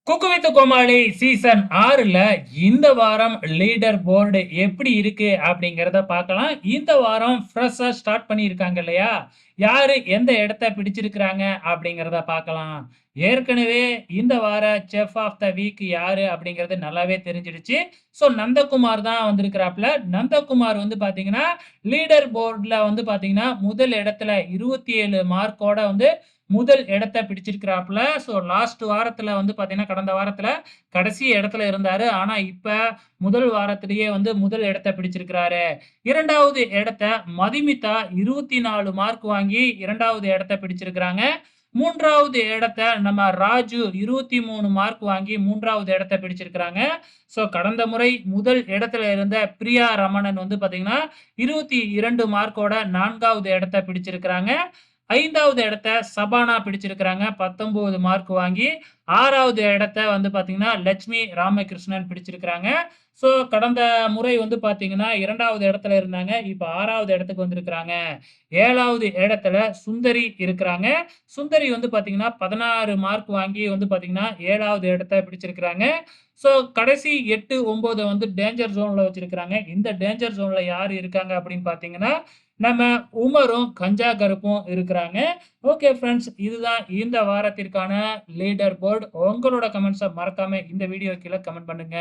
Cook with Comali season 6ல இந்த வாரம் leader board எப்படி இருக்கு அப்படிங்கிறத பார்க்கலாம். இந்த வாரம் ஃப்ரெஷ்ஷா ஸ்டார்ட் பண்ணியிருக்காங்க இல்லையா? யாரு எந்த இடத்த பிடிச்சிருக்கிறாங்க அப்படிங்கிறத பார்க்கலாம். ஏற்கனவே இந்த வார செஃப் ஆஃப் த வீக் யாரு அப்படிங்கிறது நல்லாவே தெரிஞ்சிடுச்சு. ஸோ நந்தகுமார் தான் வந்திருக்கிறாப்ல. நந்தகுமார் வந்து பார்த்தீங்கன்னா, லீடர் போர்டுல வந்து பார்த்தீங்கன்னா, முதல் இடத்துல 27 மார்க்கோட வந்து முதல் இடத்த பிடிச்சிருக்கிறாப்ல. ஸோ லாஸ்ட் வாரத்துல வந்து பார்த்தீங்கன்னா, கடந்த வாரத்துல கடைசி இடத்துல இருந்தாரு. ஆனா இப்ப முதல் வாரத்திலேயே வந்து முதல் இடத்த பிடிச்சிருக்கிறாரு. 2வது இடத்த மதுமிதா 24 மார்க் வாங்கி 2வது இடத்த பிடிச்சிருக்கிறாங்க. 3வது இடத்த நம்ம ராஜு 23 மார்க் வாங்கி 3வது இடத்த பிடிச்சிருக்கிறாங்க. ஸோ கடந்த முறை முதல் இடத்துல இருந்த பிரியா ரமணன் வந்து பார்த்தீங்கன்னா, 22 மார்க்கோட 4வது இடத்த பிடிச்சிருக்கிறாங்க. 5வது இடத்த சபானா பிடிச்சிருக்கிறாங்க. 19 மார்க் வாங்கி. 6வது இடத்த வந்து பார்த்தீங்கன்னா, லட்சுமி ராமகிருஷ்ணன் பிடிச்சிருக்கிறாங்க. ஸோ கடந்த முறை வந்து பார்த்தீங்கன்னா, 2வது இடத்துல இருந்தாங்க. இப்ப 6வது இடத்துக்கு வந்திருக்கிறாங்க. 7வது இடத்துல சுந்தரி இருக்கிறாங்க. சுந்தரி வந்து பார்த்தீங்கன்னா, 16 மார்க் வாங்கி வந்து பார்த்தீங்கன்னா, 7வது இடத்த பிடிச்சிருக்கிறாங்க. ஸோ கடைசி 8, 9 வந்து டேஞ்சர் ஜோன்ல வச்சிருக்கிறாங்க. இந்த டேஞ்சர் ஜோன்ல யார் இருக்காங்க அப்படின்னு பார்த்தீங்கன்னா, நம்ம உமரும், கஞ்சா கருப்பும் இருக்கிறாங்க. ஓகே ஃபிரெண்ட்ஸ், இதுதான் இந்த வாரத்திற்கான லீடர் போர்ட். உங்களோட கமெண்ட்ஸ மறக்காம இந்த வீடியோ கீழ கமெண்ட் பண்ணுங்க.